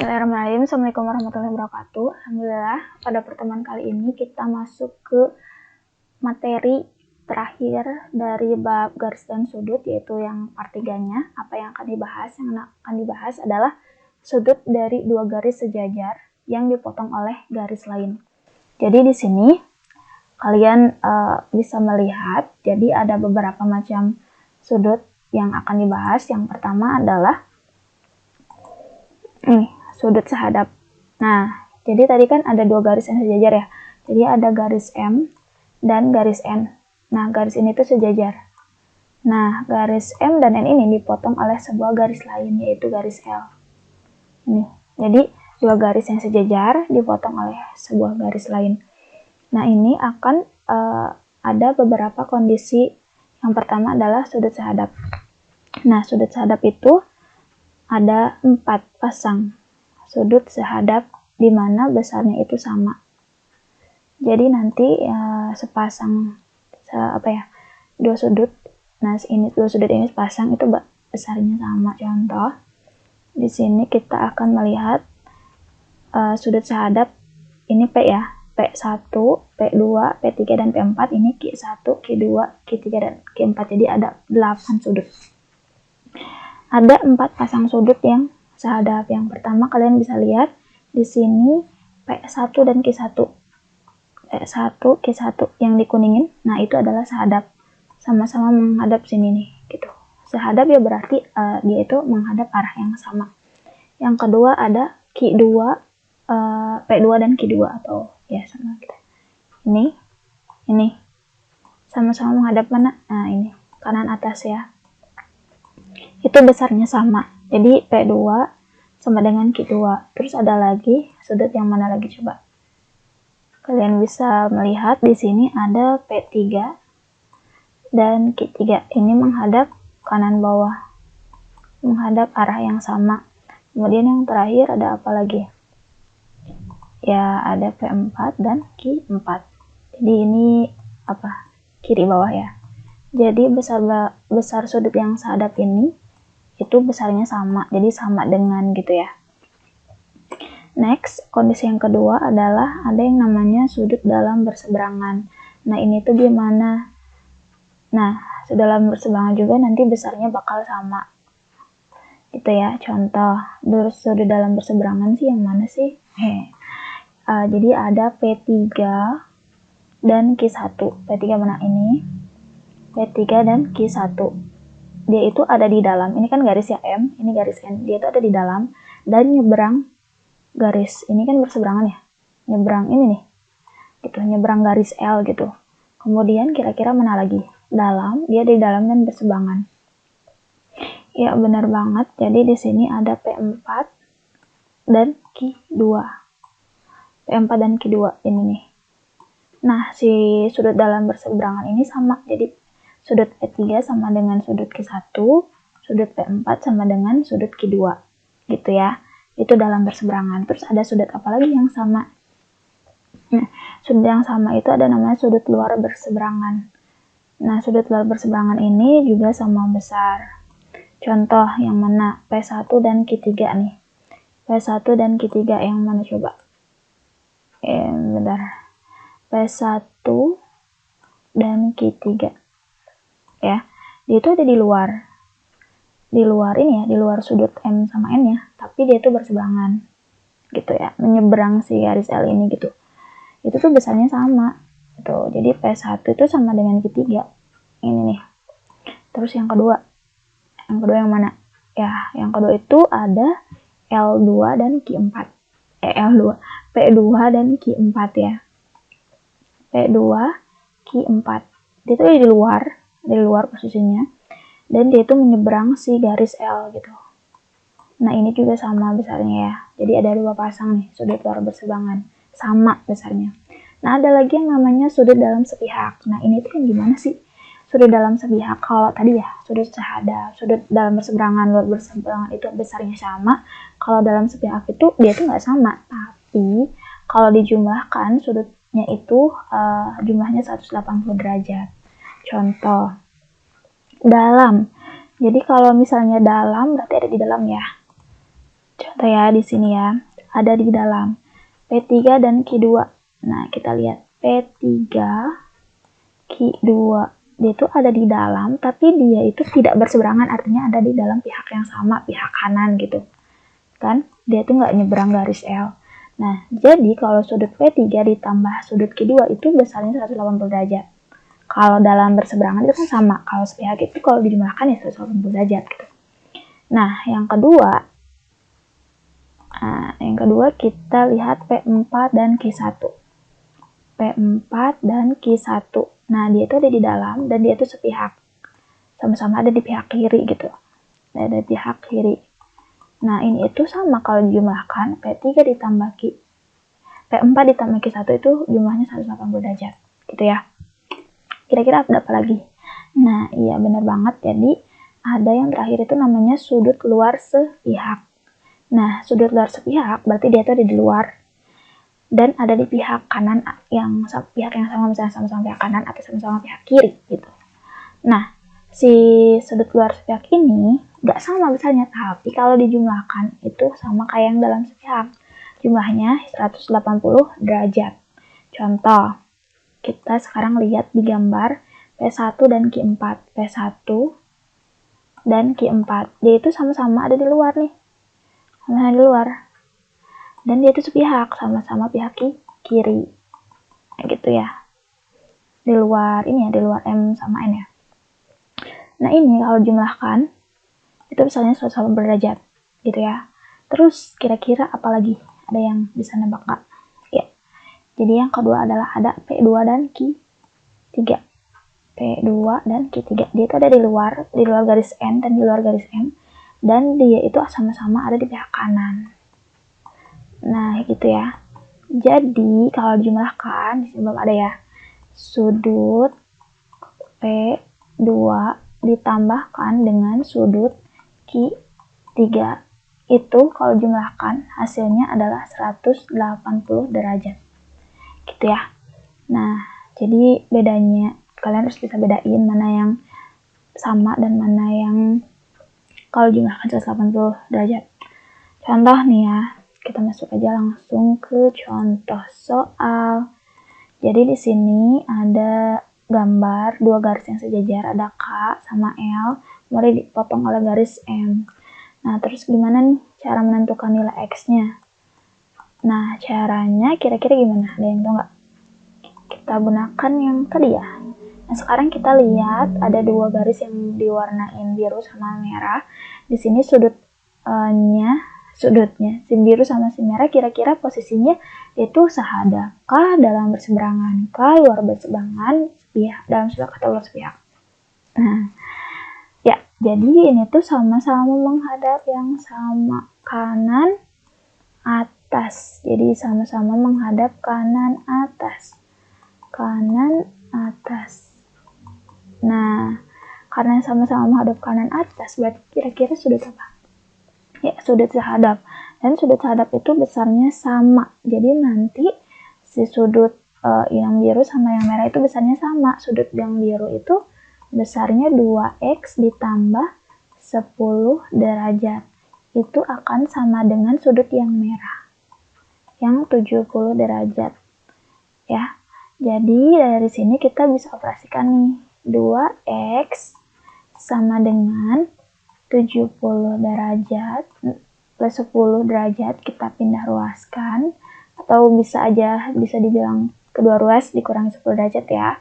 Bismillahirrahmanirrahim. Assalamualaikum warahmatullahi wabarakatuh. Alhamdulillah, pada pertemuan kali ini kita masuk ke materi terakhir dari bab garis dan sudut, yaitu yang part 3-nya. Apa yang akan dibahas? Yang akan dibahas adalah sudut dari dua garis sejajar yang dipotong oleh garis lain. Jadi di sini kalian bisa melihat, jadi ada beberapa macam sudut yang akan dibahas. Yang pertama adalah sudut sehadap. Nah, jadi tadi kan ada dua garis yang sejajar ya. Jadi ada garis M dan garis N. Nah, garis ini tuh sejajar. Nah, garis M dan N ini dipotong oleh sebuah garis lain, yaitu garis L. Nih, jadi dua garis yang sejajar dipotong oleh sebuah garis lain. Nah, ini akan ada beberapa kondisi. Yang pertama adalah sudut sehadap. Nah, sudut sehadap itu ada 4 pasang sudut sehadap di mana besarnya itu sama. Jadi nanti sepasang dua sudut. Nah, ini dua sudut ini sepasang itu besarnya sama. Contoh, di sini kita akan melihat sudut sehadap ini P ya. P1, P2, P3 dan P4. Ini Q1, Q2, Q3 dan Q4. Jadi ada 8 sudut. Ada 4 pasang sudut yang sehadap. Yang pertama kalian bisa lihat di sini P1 dan Q1. P1, Q1 yang dikuningin. Nah, itu adalah sehadap. Sama-sama menghadap sini nih, gitu. Sehadap ya berarti dia itu menghadap arah yang sama. Yang kedua ada Q2, P2 dan Q2 atau ya sama kita. Ini sama-sama menghadap mana? Nah, ini kanan atas ya. Itu besarnya sama. Jadi P2 sama dengan Q2. Terus ada lagi sudut yang mana lagi coba? Kalian bisa melihat di sini ada P3 dan Q3. Ini menghadap kanan bawah. Menghadap arah yang sama. Kemudian yang terakhir ada apa lagi? Ya, ada P4 dan Q4. Jadi ini apa? Kiri bawah ya. Jadi besar sudut yang sehadap ini itu besarnya sama, jadi sama dengan gitu ya. Next, kondisi yang kedua adalah ada yang namanya sudut dalam berseberangan. Nah, ini tuh gimana? Nah, sudut dalam berseberangan juga nanti besarnya bakal sama. Gitu ya, contoh, sudut dalam berseberangan sih yang mana sih? Jadi ada P3 dan Q1. P3 mana ini? P3 dan Q1. Dia itu ada di dalam, ini kan garis ya M, ini garis N, dia itu ada di dalam dan nyebrang garis, ini kan berseberangan ya, nyebrang ini nih, gitu, nyebrang garis L gitu. Kemudian kira-kira mana lagi? Dalam, dia di dalam dan berseberangan. Ya benar banget, jadi di sini ada P4 dan Q2. P4 dan Q2 ini nih. Nah, si sudut dalam berseberangan ini sama, jadi sudut P3 sama dengan sudut Q1, sudut P4 sama dengan sudut Q2, gitu ya. Itu dalam berseberangan. Terus ada sudut apa lagi yang sama? Nah, sudut yang sama itu ada namanya sudut luar berseberangan. Nah, sudut luar berseberangan ini juga sama besar. Contoh yang mana? P1 dan Q3 nih. P1 dan Q3 yang mana coba? Bentar. P1 dan Q3. Ya, dia itu ada di luar ini ya, di luar sudut M sama N ya, tapi dia itu berseberangan gitu ya, menyeberang si garis L ini gitu. Itu tuh besarnya sama gitu. Jadi P1 itu sama dengan Q3 ini nih. Terus yang kedua yang mana ya? Yang kedua itu ada L2 dan Q4. P2 dan Q4 ya. P2 Q4 dia itu di luar posisinya, dan dia itu menyeberang si garis L gitu. Nah, ini juga sama besarnya ya. Jadi ada 2 pasang nih sudut luar berseberangan, sama besarnya. Nah, ada lagi yang namanya sudut dalam sepihak. Nah, ini tuh yang gimana sih? Sudut dalam sepihak, kalau tadi ya sudut sehadap, sudut dalam berseberangan, luar berseberangan itu besarnya sama. Kalau dalam sepihak itu dia tuh nggak sama, tapi kalau dijumlahkan sudutnya itu jumlahnya 180 derajat. Contoh, dalam. Jadi kalau misalnya dalam berarti ada di dalam ya. Contoh ya di sini ya, ada di dalam P3 dan Q2. Nah, kita lihat P3, Q2. Dia itu ada di dalam, tapi dia itu tidak berseberangan, artinya ada di dalam pihak yang sama, pihak kanan gitu. Kan? Dia itu nggak nyebrang garis L. Nah, jadi kalau sudut P3 ditambah sudut Q2 itu besarnya 180 derajat. Kalau dalam berseberangan itu kan sama. Kalau sepihak itu kalau dijumlahkan ya 180 derajat gitu. Nah, yang kedua kita lihat P4 dan Q1. P4 dan Q1. Nah, dia itu ada di dalam dan dia itu sepihak. Sama-sama ada di pihak kiri gitu. Ada di pihak kiri. Nah, ini itu sama kalau dijumlahkan P3 ditambah P4 ditambah Q1 itu jumlahnya 180 derajat. Gitu ya. Kira-kira apa lagi? Nah, iya benar banget. Jadi, ada yang terakhir itu namanya sudut luar sepihak. Nah, sudut luar sepihak berarti dia itu ada di luar dan ada di pihak kanan yang sama, misalnya sama-sama pihak kanan atau sama-sama pihak kiri gitu. Nah, si sudut luar sepihak ini nggak sama besarnya, tapi kalau dijumlahkan itu sama kayak yang dalam sepihak. Jumlahnya 180 derajat. Contoh, kita sekarang lihat di gambar P1 dan Q4. P1 dan Q4. Dia itu sama-sama ada di luar nih. Sama-sama di luar. Dan dia itu sepihak, sama-sama pihak kiri. Nah, gitu ya. Di luar ini ya, di luar M sama N ya. Nah, ini kalau jumlahkan itu misalnya 180 derajat gitu ya. Terus kira-kira apa lagi? Ada yang bisa nebak nggak? Ya. Jadi yang kedua adalah ada P2 dan Q3. P2 dan Q3. Dia itu ada di luar garis N dan di luar garis M. Dan dia itu sama-sama ada di pihak kanan. Nah, gitu ya. Jadi, kalau dijumlahkan, di sini belum ada ya. Sudut P2 ditambahkan dengan sudut Q3. Itu kalau jumlahkan, hasilnya adalah 180 derajat. Gitu ya. Nah, jadi bedanya, kalian harus bisa bedain mana yang sama dan mana yang kalau jumlahkan 180 derajat. Contoh nih ya, kita masuk aja langsung ke contoh soal. Jadi di sini ada gambar dua garis yang sejajar, ada K sama L, kemudian dipotong oleh garis M. Nah, terus gimana nih cara menentukan nilai X-nya? Nah, caranya kira-kira gimana? Ada yang tahu nggak? Kita gunakan yang tadi ya. Nah, sekarang kita lihat ada dua garis yang diwarnain biru sama merah. Di sini sudutnya, si biru sama si merah kira-kira posisinya itu sehadapkah, dalam berseberangan kah, luar berseberangan, sepihak, dalam sepihak atau luar sepihak. Nah, ya, jadi ini tuh sama-sama menghadap yang sama, kanan atas. Jadi sama-sama menghadap kanan atas. Kanan atas. Nah, karena sama-sama menghadap kanan atas, berarti kira-kira sudut apa? Ya, sudut sehadap. Dan sudut sehadap itu besarnya sama. Jadi nanti si sudut yang biru sama yang merah itu besarnya sama. Sudut yang biru itu besarnya 2x ditambah 10 derajat. Itu akan sama dengan sudut yang merah, yang 70 derajat. Ya, jadi dari sini kita bisa operasikan nih. 2x sama dengan 70 derajat plus 10 derajat kita pindah ruaskan, atau bisa dibilang kedua ruas dikurangi 10 derajat ya.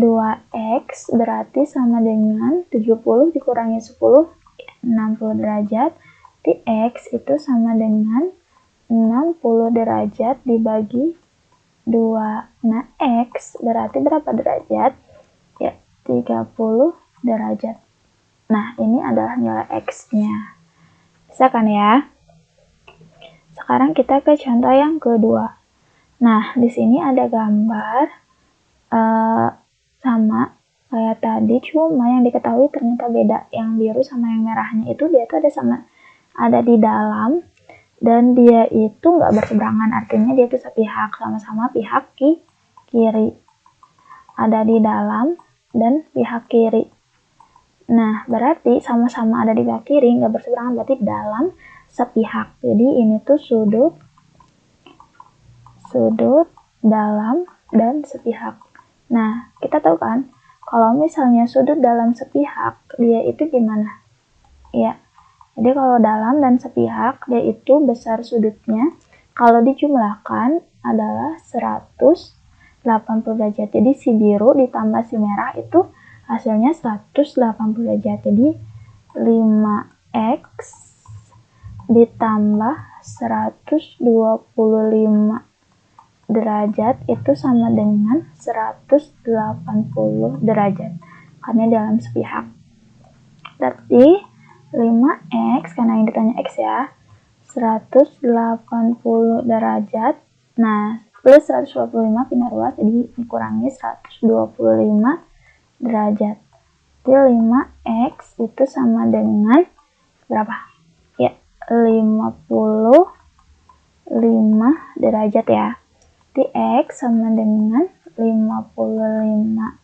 2x berarti sama dengan 70 dikurangi 10, 60 derajat. X itu sama dengan 60 derajat dibagi 2. Nah, X berarti berapa derajat? Ya, 30 derajat. Nah, ini adalah nilai X-nya. Bisa kan ya? Sekarang kita ke contoh yang kedua. Nah, di sini ada gambar sama kayak tadi, cuma yang diketahui ternyata beda. Yang biru sama yang merahnya itu dia tuh ada di dalam dan dia itu nggak berseberangan, artinya dia itu sepihak, sama-sama pihak kiri. Ada di dalam dan pihak kiri. Nah, berarti sama-sama ada di pihak kiri, nggak berseberangan, berarti dalam sepihak. Jadi ini tuh sudut dalam dan sepihak. Nah, kita tahu kan, kalau misalnya sudut dalam sepihak, dia itu gimana? Ya, jadi kalau dalam dan sepihak, dia itu besar sudutnya, kalau dijumlahkan adalah 180 derajat. Jadi si biru ditambah si merah itu hasilnya 180 derajat. Jadi 5x ditambah 125 derajat itu sama dengan 180 derajat karena dalam sepihak. Berarti 5x, karena yang ditanya x ya, 180 derajat. Nah, plus 125 pindah ruas, jadi dikurangi 125 derajat. Jadi 5x itu sama dengan berapa? Ya, 55 derajat ya. Di x sama dengan 55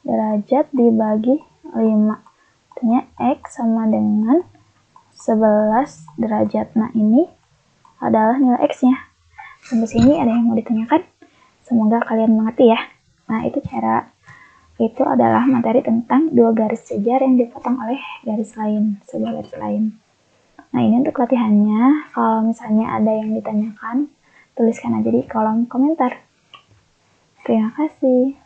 derajat dibagi 5. Artinya x sama dengan 11 derajat. Nah, ini adalah nilai x-nya. Sampai sini ada yang mau ditanyakan? Semoga kalian mengerti ya. Nah, itu adalah materi tentang dua garis sejajar yang dipotong oleh garis lain, sebuah garis lain. Nah, ini untuk latihannya. Kalau misalnya ada yang ditanyakan, tuliskan aja di kolom komentar. Terima kasih.